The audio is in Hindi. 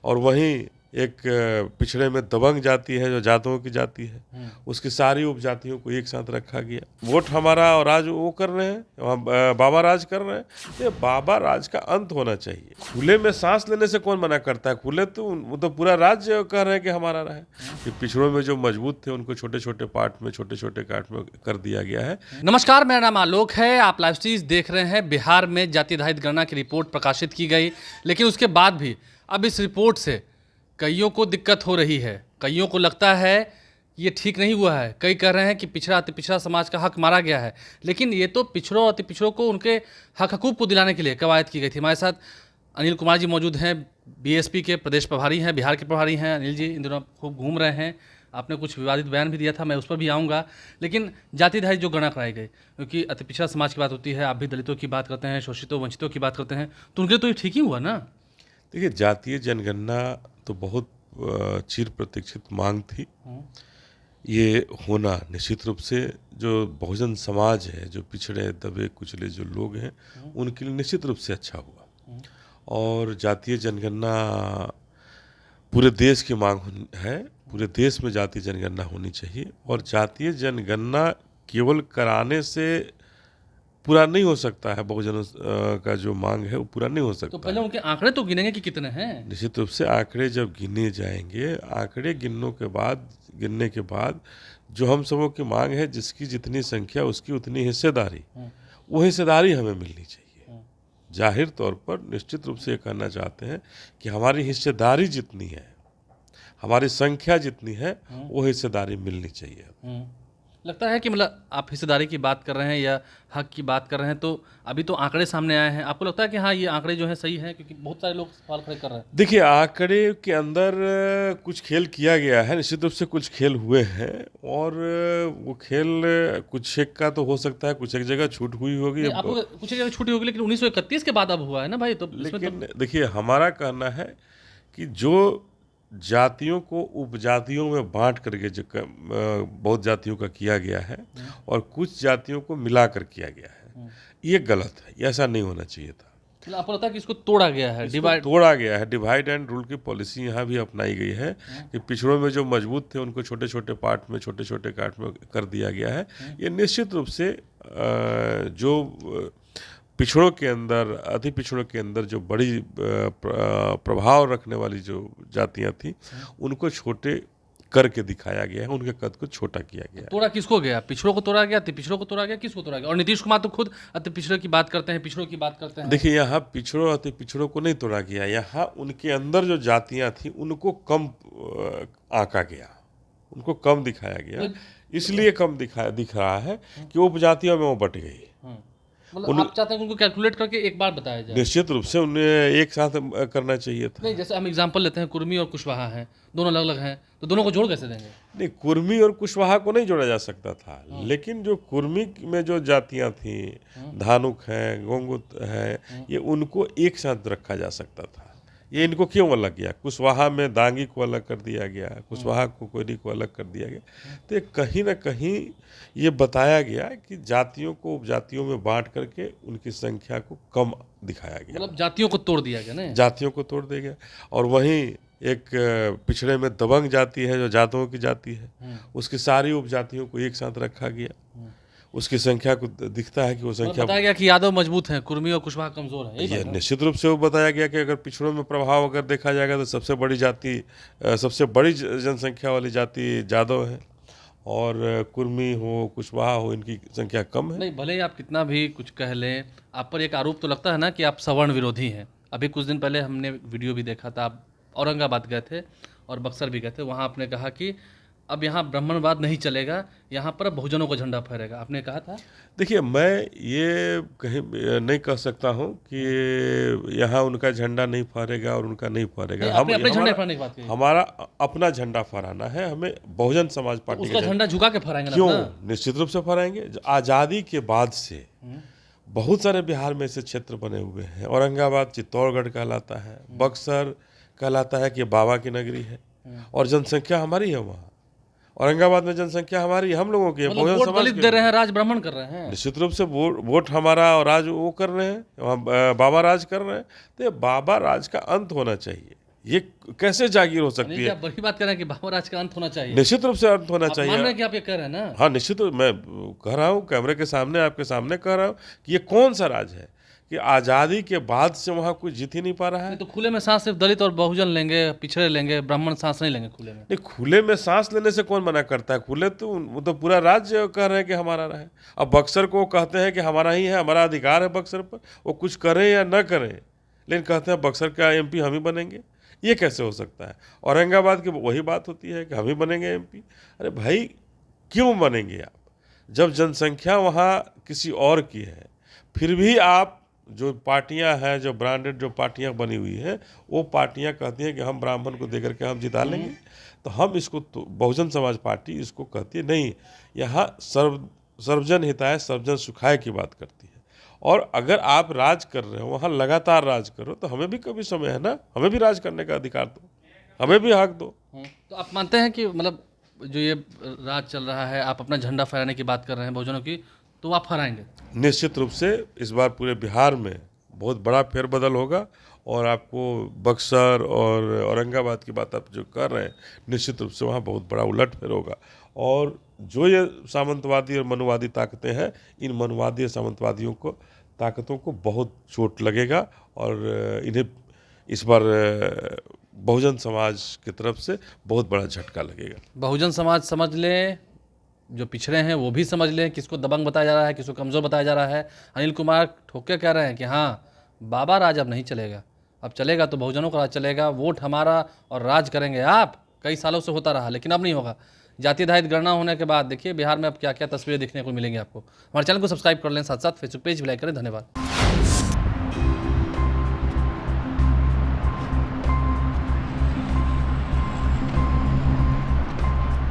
और वहीं एक पिछड़े में दबंग जाति है जो जातों की जाति है, उसकी सारी उपजातियों को एक साथ रखा गया। वोट हमारा और राज वो कर रहे हैं, वहाँ बाबा राज कर रहे हैं। तो ये बाबा राज का अंत होना चाहिए। खुले में सांस लेने से कौन मना करता है? खुले तो वो तो पूरा राज्य कह रहे हैं कि हमारा रहे। कि पिछड़ों में जो मजबूत थे उनको छोटे छोटे पार्ट में, छोटे छोटे काट में कर दिया गया है। नमस्कार, मेरा नाम आलोक है। आप लाइव स्ट्रीज देख रहे हैं। बिहार में जाति आधारित गणना की रिपोर्ट प्रकाशित की गई, लेकिन उसके बाद भी अब इस रिपोर्ट से कईयों को दिक्कत हो रही है। कईयों को लगता है ये ठीक नहीं हुआ है। कई कह रहे हैं कि पिछड़ा अति पिछड़ा समाज का हक मारा गया है, लेकिन ये तो पिछड़ों अति पिछड़ों को उनके हक हकूक़ को दिलाने के लिए कवायद की गई थी। हमारे साथ अनिल कुमार जी मौजूद हैं, बीएसपी के प्रदेश प्रभारी हैं, बिहार के प्रभारी हैं। अनिल जी इन दिनों खूब घूम रहे हैं, आपने कुछ विवादित बयान भी दिया था, मैं उस पर भी आऊँगा। लेकिन जाति आधारित जो गणना कराई गई, क्योंकि अति पिछड़ा समाज की बात होती है, आप भी दलितों की बात करते हैं, शोषितों वंचितों की बात करते हैं, तो उनके लिए तो ये ठीक ही हुआ ना। देखिए, जातीय जनगणना तो बहुत चिर प्रतीक्षित मांग थी। ये होना निश्चित रूप से जो बहुजन समाज है, जो पिछड़े दबे कुचले जो लोग हैं, उनके लिए निश्चित रूप से अच्छा हुआ। और जातीय जनगणना पूरे देश की मांग है। पूरे देश में जातीय जनगणना होनी चाहिए। और जातीय जनगणना केवल कराने से पूरा नहीं हो सकता है। बहुजनों का जो मांग है वो पूरा नहीं हो सकता। तो पहले उनके आंकड़े तो गिनेंगे कि कितने हैं। निश्चित रूप से आंकड़े जब गिने जाएंगे, आंकड़े गिनने के बाद जो हम सबों की मांग है, जिसकी जितनी संख्या उसकी उतनी हिस्सेदारी, वो हिस्सेदारी हमें मिलनी चाहिए। जाहिर तौर पर निश्चित रूप से ये कहना चाहते हैं कि हमारी हिस्सेदारी जितनी है, हमारी संख्या जितनी है, वो हिस्सेदारी मिलनी चाहिए। लगता है कि मतलब आप हिस्सेदारी की बात कर रहे हैं या हक की बात कर रहे हैं, तो अभी तो आंकड़े सामने आए हैं। आपको लगता है कि हाँ, ये आंकड़े जो हैं सही हैं? क्योंकि बहुत सारे लोग सवाल खड़े कर रहे हैं। देखिए, आंकड़े के अंदर कुछ खेल किया गया है, निश्चित रूप से कुछ खेल हुए हैं। और वो खेल कुछ एक का तो हो सकता है, कुछ एक जगह छूट हुई होगी। आपको कुछ जगह छूटी होगी, लेकिन 1931 के बाद अब हुआ है ना भाई। तो लेकिन देखिए, हमारा कहना है कि जो जातियों को उपजातियों में बांट करके जो बहुत जातियों का किया गया है और कुछ जातियों को मिलाकर किया गया है, ये गलत है। ये ऐसा नहीं होना चाहिए था। मतलब आपको लगता है कि इसको तोड़ा गया है, डिवाइड एंड रूल की पॉलिसी यहाँ भी अपनाई गई है कि पिछड़ों में जो मजबूत थे उनको छोटे छोटे पार्ट में, छोटे छोटे काट में कर दिया गया है। ये निश्चित रूप से जो पिछड़ों के अंदर, अति पिछड़ों के अंदर जो बड़ी प्रभाव रखने वाली जो जातियां थी, उनको छोटे करके दिखाया गया है, उनके कद को छोटा किया गया है। तोड़ा किसको गया? पिछड़ों को तोड़ा गया, अति पिछड़ों को तोड़ा गया, किसको तोड़ा गया? और नीतीश कुमार तो खुद अति पिछड़ों की बात करते हैं, पिछड़ों की बात करते हैं। देखिए, यहाँ पिछड़ों अति पिछड़ों को नहीं तोड़ा गया, यहाँ उनके अंदर जो जातियां थी उनको कम आंका गया, उनको कम दिखाया गया। इसलिए कम दिख रहा है कि उपजातियों में वो बट गई। मतलब आप चाहते हैं उनको कैलकुलेट करके एक बार बताया जाए? निश्चित रूप से उन्हें एक साथ करना चाहिए था। नहीं, जैसे हम एग्जांपल लेते हैं, कुर्मी और कुशवाहा हैं, दोनों अलग अलग हैं, तो दोनों को जोड़ कैसे देंगे? नहीं, कुर्मी और कुशवाहा को नहीं जोड़ा जा सकता था। लेकिन जो कुर्मी में जो जातियां थी, धानुक है, गोंगुत है, ये उनको एक साथ रखा जा सकता था। ये इनको क्यों अलग किया? कुशवाहा में दांगी को अलग कर दिया गया, कुशवाहा को कोयरी को अलग कर दिया गया। तो कहीं ना कहीं ये बताया गया कि जातियों को उपजातियों में बांट करके उनकी संख्या को कम दिखाया गया। मतलब जातियों को तोड़ दिया गया ना, जातियों को तोड़ दिया गया। और वहीं एक पिछड़े में दबंग जाति है जो जातों की जाति है, उसकी सारी उपजातियों को एक साथ रखा गया। उसकी संख्या को दिखता है कि वो संख्या, बताया गया कि यादव मजबूत हैं, कुर्मी और कुशवाहा कमजोर है। ये निश्चित रूप से वो बताया गया कि अगर पिछड़ों में प्रभाव अगर देखा जाएगा तो सबसे बड़ी जाति, सबसे बड़ी जनसंख्या वाली जाति यादव है। और कुर्मी हो, कुशवाहा हो, इनकी संख्या कम है। नहीं, भले ही आप कितना भी कुछ कह लें, आप पर एक आरोप तो लगता है ना कि आप सवर्ण विरोधी हैं। अभी कुछ दिन पहले हमने वीडियो भी देखा था, आप औरंगाबाद गए थे और बक्सर भी गए थे। वहाँ आपने कहा कि अब यहाँ ब्राह्मणवाद नहीं चलेगा, यहाँ पर बहुजनों का झंडा फहरेगा, आपने कहा था। देखिए, मैं ये कहीं नहीं कह सकता हूँ कि यहाँ उनका झंडा नहीं फहरेगा और उनका नहीं फहरेगा। हम अपने झंडे फहराने की बात की। हमारा अपना झंडा फहराना है, हमें बहुजन समाज पार्टी उसका झंडा झुका के फहराएंगे ना? क्यों? निश्चित रूप से फहराएंगे। आज़ादी के बाद से बहुत सारे बिहार में ऐसे क्षेत्र बने हुए हैं। औरंगाबाद चित्तौड़गढ़ कहलाता है, बक्सर कहलाता है कि बाबा की नगरी है, और जनसंख्या हमारी है वहाँ। औरंगाबाद में जनसंख्या हमारी, हम लोगों की है, बहुजन समाज दलित दे रहे हैं, राज ब्राह्मण कर रहे हैं। निश्चित रूप से वोट हमारा और राज वो कर रहे हैं, वहाँ बाबा राज कर रहे हैं। तो ये बाबा राज का अंत होना चाहिए। ये कैसे जागीर हो सकती अनिल जी, है? आप बड़ी बात कर रहे हैं कि बाबा राज का अंत होना चाहिए। निश्चित रूप से अंत होना आप मान चाहिए। रहे हैं कि आप ये कह रहे हैं ना। हाँ, निश्चित रूप मैं कह रहा हूँ कैमरे के सामने, आपके सामने कह रहा हूँ कि ये कौन सा राज है कि आज़ादी के बाद से वहाँ कोई जीत ही नहीं पा रहा है। नहीं तो खुले में सांस सिर्फ दलित और बहुजन लेंगे, पिछड़े लेंगे, ब्राह्मण सांस नहीं लेंगे खुले में। नहीं, खुले में सांस लेने से कौन मना करता है? खुले तो वो तो पूरा राज्य कह रहे हैं कि हमारा रहे। अब बक्सर को कहते हैं कि हमारा ही है, हमारा अधिकार है बक्सर पर, वो कुछ करें या न करें, लेकिन कहते हैं बक्सर का एमपी हम ही बनेंगे। ये कैसे हो सकता है? औरंगाबाद की वही बात होती है कि हम ही बनेंगे एमपी। अरे भाई, क्यों बनेंगे आप? जब जनसंख्या वहाँ किसी और की है, फिर भी आप जो पार्टियां हैं, जो ब्रांडेड जो पार्टियां बनी हुई हैं, वो पार्टियां कहती हैं कि हम ब्राह्मण को देकर के हम जिता लेंगे। तो हम इसको तो बहुजन समाज पार्टी इसको कहती है नहीं, यहाँ सर्वजन हिताय सर्वजन सुखाय की बात करती है। और अगर आप राज कर रहे हो, वहाँ लगातार राज करो, तो हमें भी कभी समय है ना, हमें भी राज करने का अधिकार दो, हमें भी हक दो। तो आप मानते हैं कि मतलब जो ये राज चल रहा है, आप अपना झंडा फहराने की बात कर रहे हैं बहुजनों की, तो आप फहराएंगे? निश्चित रूप से इस बार पूरे बिहार में बहुत बड़ा फेरबदल होगा, और आपको बक्सर और औरंगाबाद की बात आप जो कर रहे हैं, निश्चित रूप से वहाँ बहुत बड़ा उलटफेर होगा। और जो ये सामंतवादी और मनुवादी ताकतें हैं, इन मनुवादी और सामंतवादियों को ताकतों को बहुत चोट लगेगा, और इन्हें इस बार बहुजन समाज की तरफ से बहुत बड़ा झटका लगेगा। बहुजन समाज समझ लें, जो पिछड़े हैं वो भी समझ लें, किसको दबंग बताया जा रहा है, किसको कमज़ोर बताया जा रहा है। अनिल कुमार ठोक के कह रहे हैं कि हाँ, बाबा राज अब नहीं चलेगा, अब चलेगा तो बहुजनों का राज चलेगा, वोट हमारा और राज करेंगे आप। कई सालों से होता रहा, लेकिन अब नहीं होगा। जाति आधारित गणना होने के बाद देखिए बिहार में अब क्या क्या तस्वीरें देखने को मिलेंगी आपको। हमारे चैनल को सब्सक्राइब कर लें, साथ साथ फेसबुक पेज भी लाइक करें। धन्यवाद।